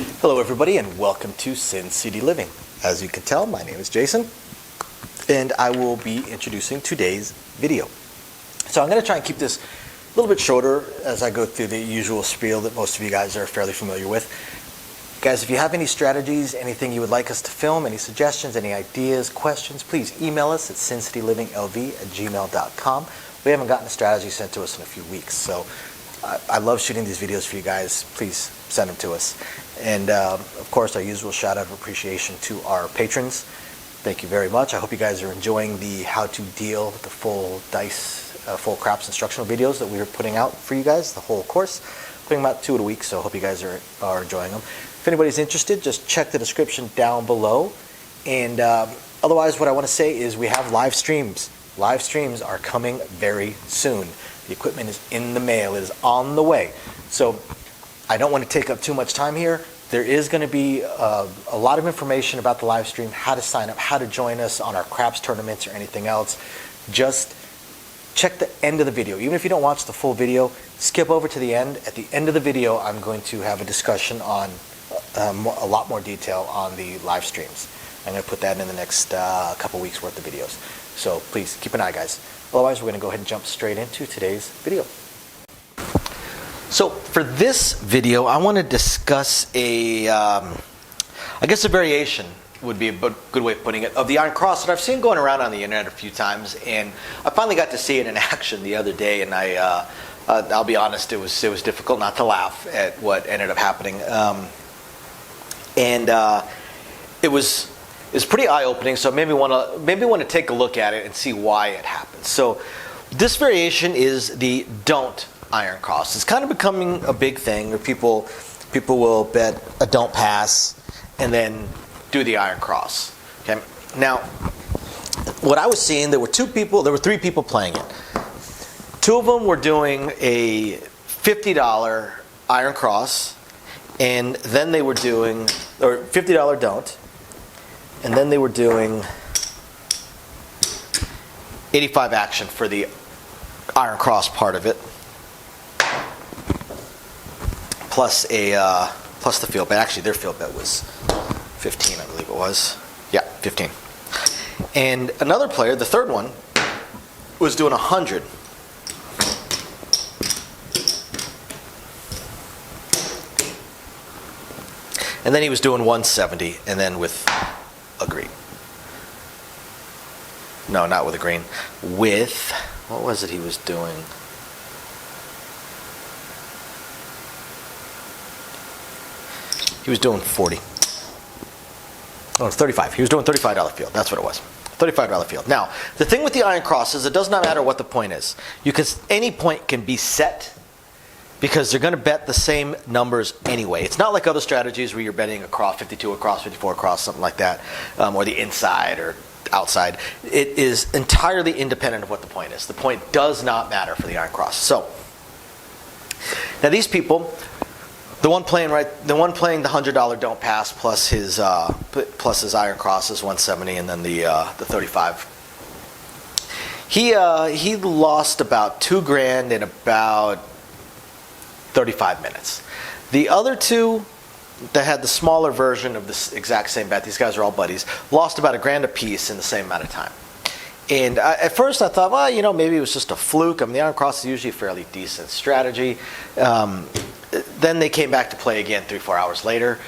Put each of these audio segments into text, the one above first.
Hello everybody and welcome to Sin City Living. As you can tell, my name is Jason and I will be introducing today's video. So I'm going to try and keep this a little bit shorter as I go through the usual spiel that most of you guys are fairly familiar with. Guys, if you have any strategies, anything you would like us to film, any suggestions, any ideas, questions, please email us at sincitylivingLV@gmail.com. We haven't gotten a strategy sent to us in a few weeks, so I love shooting these videos for you guys. Please send them to us. And of course, our usual shout out of appreciation to our patrons. Thank you very much. I hope you guys are enjoying the how to deal with the full dice, full craps instructional videos that we are putting out for you guys, the whole course. Putting them out 2 a week, so I hope you guys are enjoying them. If anybody's interested, just check the description down below. And otherwise, what I want to say is we have live streams. Live streams are coming very soon. The equipment is in the mail. It is on the way. So I don't want to take up too much time here. There is going to be a lot of information about the live stream, how to sign up, how to join us on our craps tournaments or anything else. Just check the end of the video. Even if you don't watch the full video, skip over to the end. At the end of the video, I'm going to have a discussion on a lot more detail on the live streams. I'm going to put that in the next couple weeks worth of videos. So please keep an eye, guys. Otherwise, we're going to go ahead and jump straight into today's video. So for this video, I want to discuss I guess a variation would be a good way of putting it, of the Iron Cross that I've seen going around on the internet a few times, and I finally got to see it in action the other day, and I'll be honest, it was difficult not to laugh at what ended up happening, it was pretty eye-opening, so it made me want to take a look at it and see why it happened. So this variation is the don't Iron Cross. It's kind of becoming a big thing where people will bet a don't pass and then do the Iron Cross. Okay. Now, what I was seeing, there were 3 people playing it. 2 of them were doing a $50 Iron Cross, and then they were doing, or $50 don't, and then they were doing 85 action for the Iron Cross part of it, plus the field bet. Actually, their field bet was 15, I believe it was. Yeah, 15. And another player, the third one, was doing 100. And then he was doing 170, and then with a green. No, not with a green. With, what was it he was doing? He was doing 40. Oh, 35. He was doing $35 field. That's what it was. $35 field. Now, the thing with the Iron Cross is it does not matter what the point is. Any point can be set because they're going to bet the same numbers anyway. It's not like other strategies where you're betting across 52 across, 54 across, something like that, or the inside or outside. It is entirely independent of what the point is. The point does not matter for the Iron Cross. So, now these people, the one playing the $100 don't pass plus his Iron Cross is 170, and then the 35. He lost about $2,000 in about 35 minutes. The other 2 that had the smaller version of this exact same bet, these guys are all buddies, lost about $1,000 apiece in the same amount of time. And at first I thought, well, maybe it was just a fluke. I mean, the Iron Cross is usually a fairly decent strategy. Then they came back to play again 3-4 hours later,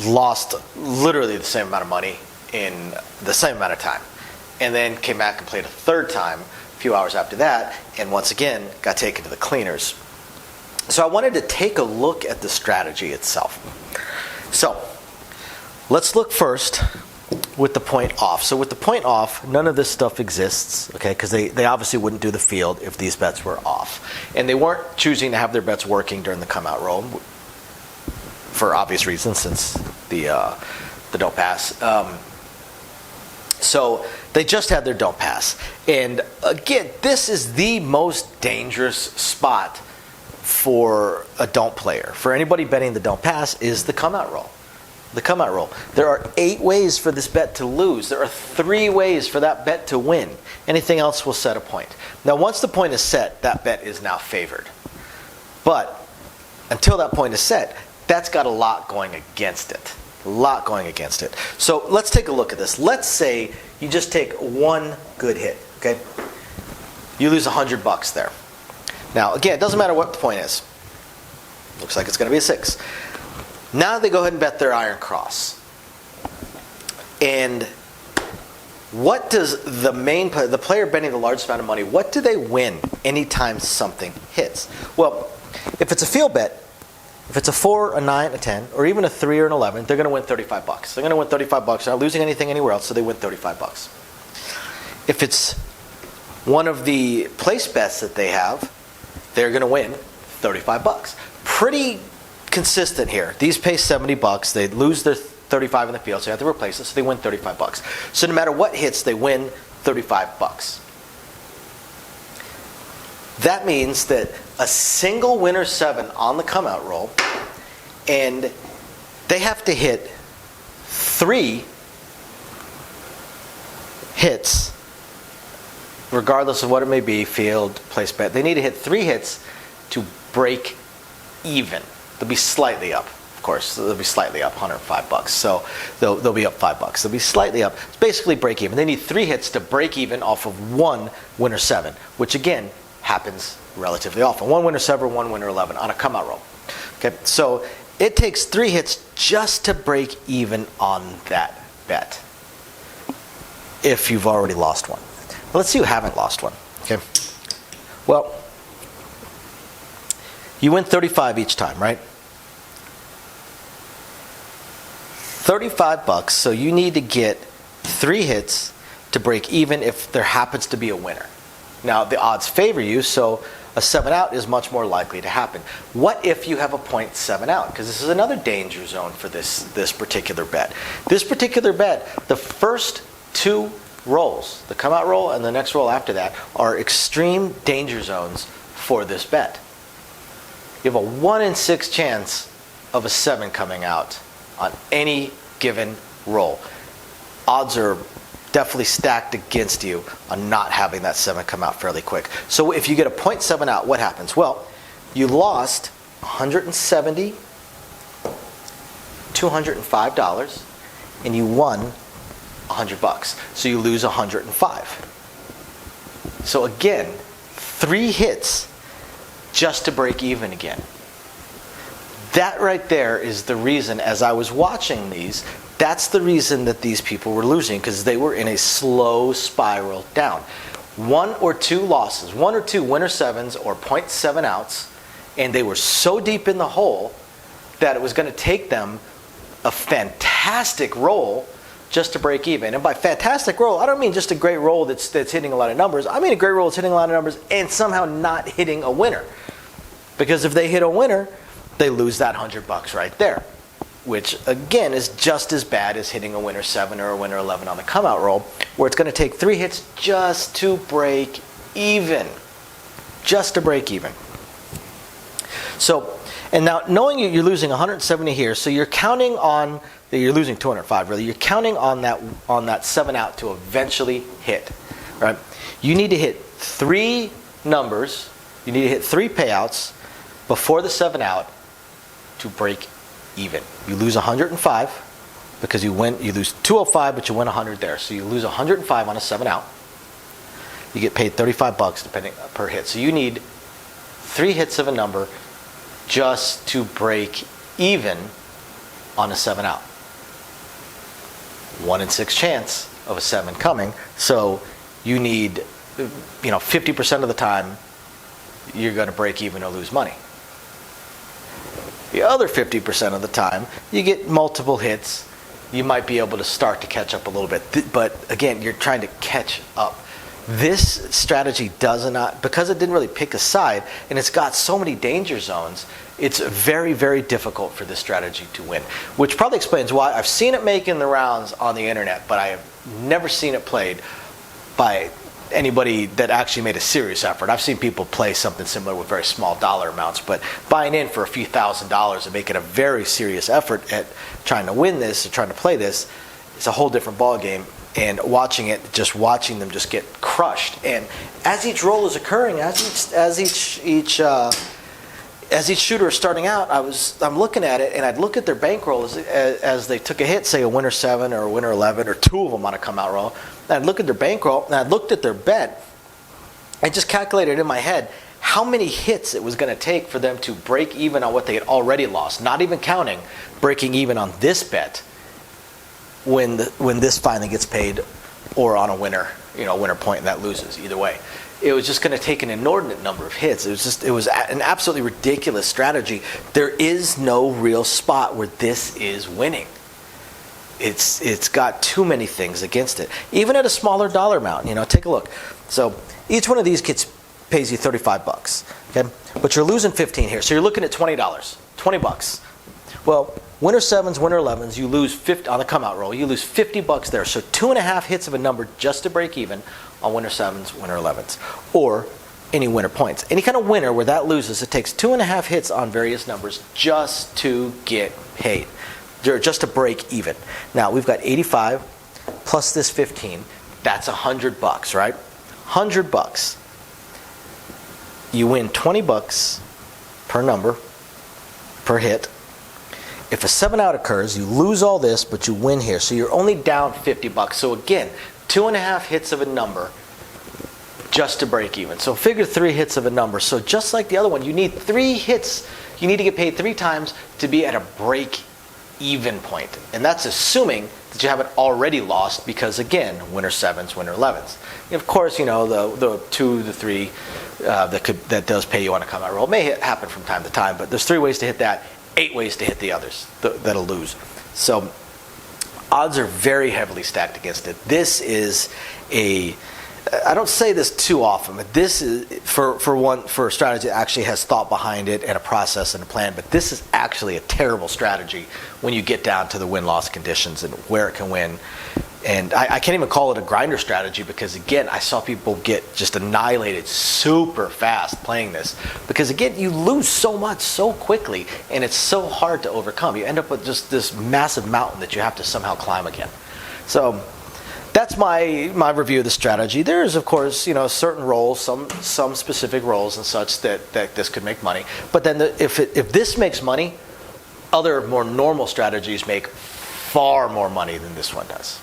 lost literally the same amount of money in the same amount of time, and then came back and played a third time a few hours after that, and once again got taken to the cleaners. So I wanted to take a look at the strategy itself. So let's look first with the point off. So with the point off, none of this stuff exists, okay? Because they obviously wouldn't do the field if these bets were off. And they weren't choosing to have their bets working during the come-out roll for obvious reasons, since the don't pass. So they just had their don't pass. And again, this is the most dangerous spot for a don't player. For anybody betting the don't pass is the come-out roll. The come-out roll. There are 8 ways for this bet to lose. There are 3 ways for that bet to win. Anything else will set a point. Now, once the point is set, that bet is now favored. But until that point is set, that's got a lot going against it. A lot going against it. So let's take a look at this. Let's say you just take one good hit, okay? You lose $100 there. Now, again, it doesn't matter what the point is. Looks like it's going to be a 6. Now they go ahead and bet their iron cross. And what does the player betting the largest amount of money, what do they win anytime something hits? Well, if it's a field bet, if it's a 4, a 9, a 10, or even a 3 or an 11, they're going to win $35. They're going to win $35. They're not losing anything anywhere else, so they win $35. If it's one of the place bets that they have, they're going to win $35. Pretty consistent here. These pay $70. They lose their 35 in the field, so they have to replace it, so they win $35. So no matter what hits, they win $35. That means that a single winner 7 on the come out roll, and they have to hit 3 hits, regardless of what it may be, field, place bet. They need to hit 3 hits to break even. They'll be slightly up, of course. They'll be slightly up, $105. So they'll be up $5. They'll be slightly up. It's basically break even. They need 3 hits to break even off of one winner 7, which again happens relatively often. One winner 7, one winner 11 on a come out roll. Okay, so it takes 3 hits just to break even on that bet. If you've already lost one. Well, let's see who haven't lost one. Okay. Well, you win 35 each time, right? $35, so you need to get 3 hits to break even if there happens to be a winner. Now, the odds favor you, so a 7 out is much more likely to happen. What if you have a .7 out? Because this is another danger zone for this particular bet. This particular bet, the first 2 rolls, the come out roll and the next roll after that, are extreme danger zones for this bet. You have a 1 in 6 chance of a 7 coming out on any given roll. Odds are definitely stacked against you on not having that 7 come out fairly quick. So if you get a .7 out, what happens? Well, you lost $170, $205, and you won $100. So you lose $105. So again, 3 hits just to break even again. That right there is the reason, as I was watching these, that's the reason that these people were losing, because they were in a slow spiral down. 1 or 2 losses, 1 or 2 winner 7s or .7 outs, and they were so deep in the hole that it was going to take them a fantastic roll just to break even. And by fantastic roll, I don't mean just a great roll that's hitting a lot of numbers. I mean a great roll that's hitting a lot of numbers and somehow not hitting a winner. Because if they hit a winner, they lose that $100 right there, which again is just as bad as hitting a winner 7 or a winner 11 on the come out roll, where it's going to take 3 hits just to break even. Just to break even. So, and now knowing you're losing 170 here, so you're counting on that you're losing 205 really. You're counting on that 7 out to eventually hit, right? You need to hit 3 numbers. You need to hit 3 payouts before the 7 out to break even. You lose 105 because you lose 205, but you win 100 there. So you lose 105 on a 7 out. You get paid $35 depending per hit. So you need 3 hits of a number just to break even on a 7 out. 1 in 6 chance of a 7 coming. So you need, 50% of the time you're going to break even or lose money. The other 50% of the time, you get multiple hits. You might be able to start to catch up a little bit. But again, you're trying to catch up. This strategy does not, because it didn't really pick a side, and it's got so many danger zones, it's very, very difficult for this strategy to win. Which probably explains why I've seen it making the rounds on the internet, but I have never seen it played by anybody that actually made a serious effort. I've seen people play something similar with very small dollar amounts, but buying in for a few $1,000s and making a very serious effort at trying to win this or trying to play this, it's a whole different ball game. And watching them just get crushed. And as each roll is occurring, as each as each shooter is starting out, I'm looking at it, and I'd look at their bankroll as they took a hit, say a winner 7 or a winner 11, or 2 of them on a come out roll. And I'd look at their bankroll, and I looked at their bet. I just calculated in my head how many hits it was going to take for them to break even on what they had already lost, not even counting breaking even on this bet when this finally gets paid, or on a winner, winner point, and that loses either way. It was just going to take an inordinate number of hits. It was an absolutely ridiculous strategy. There is no real spot where this is winning. It's got too many things against it. Even at a smaller dollar amount, take a look. So each one of these pays you $35, okay? But you're losing 15 here. So you're looking at $20, $20. Well, winner 7s, winner 11s, you lose 50 on the come out roll. You lose $50 there. So 2.5 hits of a number just to break even on winner 7s, winner 11s, or any winner points. Any kind of winner where that loses, it takes 2.5 hits on various numbers just to get paid, just to break even. Now we've got 85 plus this 15. That's $100, right? $100. You win $20 per number, per hit. If a 7 out occurs, you lose all this, but you win here. So you're only down $50. So again, 2.5 hits of a number just to break even. So figure 3 hits of a number. So just like the other one, you need 3 hits. You need to get paid 3 times to be at a break even point. And that's assuming that you haven't already lost, because again, winner 7s, winner 11s. And of course, the 2, the 3 that does pay you on a come out roll may happen from time to time, but there's 3 ways to hit that, 8 ways to hit the others that'll lose. So odds are very heavily stacked against it. This is I don't say this too often, but this is for a strategy that actually has thought behind it and a process and a plan. But this is actually a terrible strategy when you get down to the win-loss conditions and where it can win. And I can't even call it a grinder strategy, because again, I saw people get just annihilated super fast playing this, because again, you lose so much so quickly, and it's so hard to overcome. You end up with just this massive mountain that you have to somehow climb again. So that's my review of the strategy. There's, of course, certain roles, some specific roles and such that this could make money. But then if this makes money, other more normal strategies make far more money than this one does.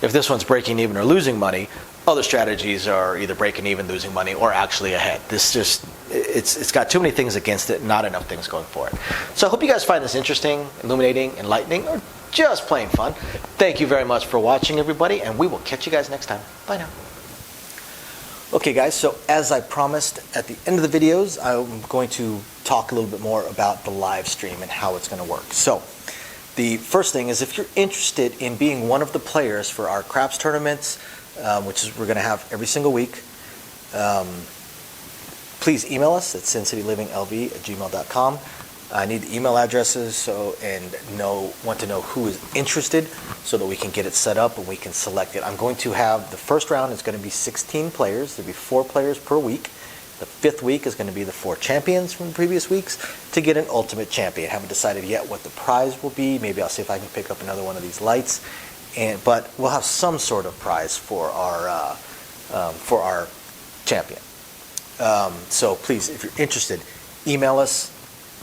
If this one's breaking even or losing money, other strategies are either breaking even, losing money, or actually ahead. It's got too many things against it, not enough things going for it. So I hope you guys find this interesting, illuminating, enlightening, or just plain fun. Thank you very much for watching, everybody, and we will catch you guys next time. Bye now. Okay, guys, so as I promised at the end of the videos, I'm going to talk a little bit more about the live stream and how it's going to work. So the first thing is, if you're interested in being one of the players for our craps tournaments, which we're going to have every single week, please email us at sincityliving.lv@gmail.com. I need the email addresses and want to know who is interested, so that we can get it set up and we can select it. I'm going to have, the first round is going to be 16 players. There'll be 4 players per week. The 5th week is going to be the 4 champions from the previous weeks to get an ultimate champion. Haven't decided yet what the prize will be. Maybe I'll see if I can pick up another one of these lights. But we'll have some sort of prize for our champion. So please, if you're interested, email us.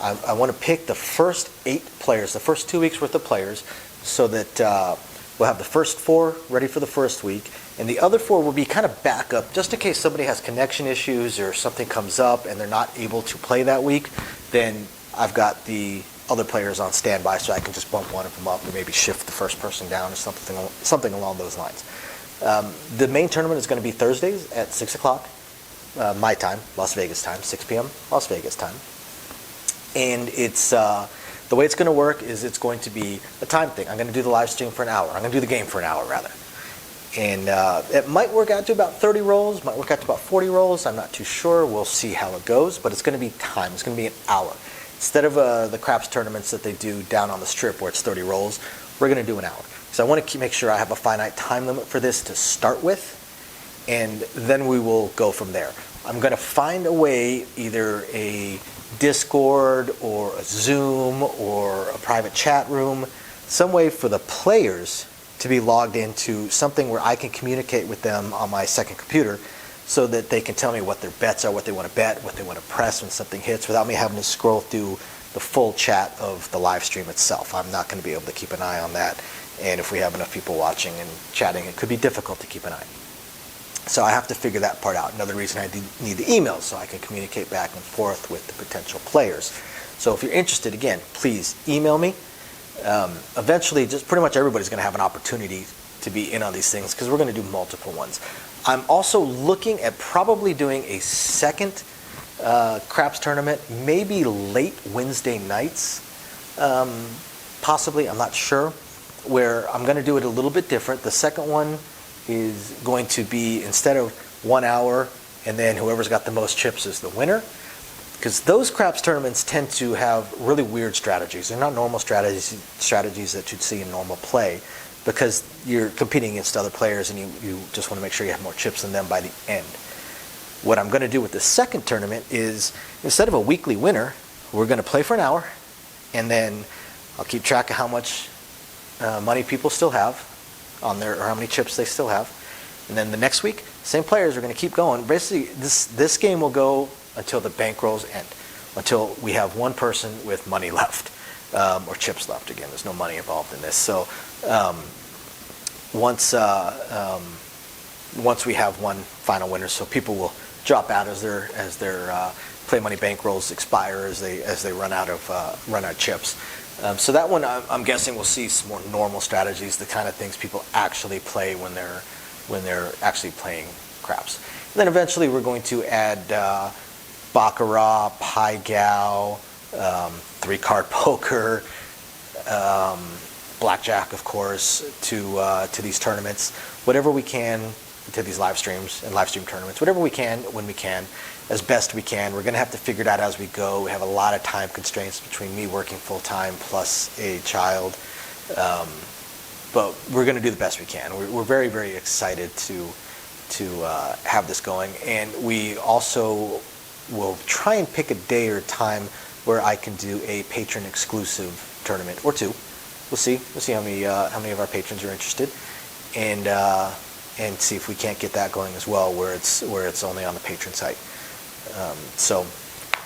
I want to pick the first 8 players, the first 2 weeks worth of players, so that we'll have the first 4 ready for the first week, and the other 4 will be kind of backup, just in case somebody has connection issues or something comes up and they're not able to play that week. Then I've got the other players on standby, so I can just bump one of them up, or maybe shift the first person down, or something along those lines. The main tournament is going to be Thursdays at 6 o'clock my time, Las Vegas time, 6 p.m. Las Vegas time. And it's the way it's going to work is it's going to be a time thing. I'm going to do the live stream for an hour. I'm going to do the game for an hour, rather. And it might work out to about 30 rolls, might work out to about 40 rolls. I'm not too sure. We'll see how it goes. But it's going to be time. It's going to be an hour. Instead of the craps tournaments that they do down on the strip where it's 30 rolls, we're going to do an hour. So I want to make sure I have a finite time limit for this to start with, and then we will go from there. I'm going to find a way, either a Discord or a Zoom or a private chat room, some way for the players to be logged into something where I can communicate with them on my second computer so that they can tell me what their bets are, what they want to bet, what they want to press when something hits, without me having to scroll through the full chat of the live stream itself. I'm not going to be able to keep an eye on that. And if we have enough people watching and chatting, it could be difficult to keep an eye. So I have to figure that part out. Another reason I need the emails, so I can communicate back and forth with the potential players. So if you're interested, again, please email me. Eventually, just pretty much everybody's going to have an opportunity to be in on these things because we're going to do multiple ones. I'm also looking at probably doing a second craps tournament, maybe late Wednesday nights, possibly, I'm not sure, where I'm going to do it a little bit different. The second one is going to be, instead of 1 hour and then whoever's got the most chips is the winner, because those craps tournaments tend to have really weird strategies. They're not normal strategies that you'd see in normal play, because you're competing against other players and you just want to make sure you have more chips than them by the end. What I'm going to do with the second tournament is, instead of a weekly winner, we're going to play for an hour, and then I'll keep track of how much money people still have on there, or how many chips they still have. And then the next week, same players are going to keep going. Basically, this game will go until the bankrolls end, until we have one person with money left, or chips left. Again, there's no money involved in this. So once we have one final winner, so people will drop out as their play money bankrolls expire, as they run out of chips. So that one, I'm guessing we'll see some more normal strategies, the kind of things people actually play when they're actually playing craps. And then eventually we're going to add baccarat, pai gow, 3-card poker, blackjack, of course, to these tournaments. Whatever we can, to these live streams and live stream tournaments, whatever we can, when we can, as best we can. We're going to have to figure it out as we go. We have a lot of time constraints between me working full-time plus a child. But we're going to do the best we can. We're very, very excited to have this going. And we also will try and pick a day or time where I can do a patron-exclusive tournament or two. We'll see. We'll see how many of our patrons are interested, and see if we can't get that going as well, where it's only on the patron site. So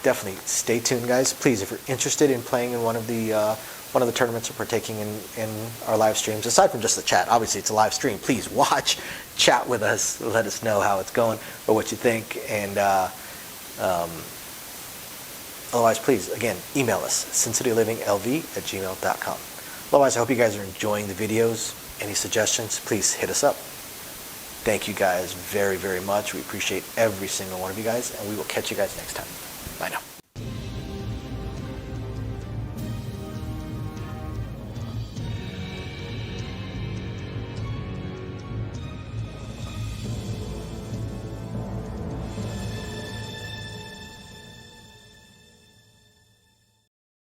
definitely stay tuned, guys. Please, if you're interested in playing in one of the tournaments or partaking in our live streams, aside from just the chat, obviously it's a live stream. Please watch, chat with us, let us know how it's going or what you think, and otherwise, please, again, email us, sincityliving.lv@gmail.com. Otherwise, I hope you guys are enjoying the videos. Any suggestions, please hit us up. Thank you guys very, very much. We appreciate every single one of you guys, and we will catch you guys next time. Bye now.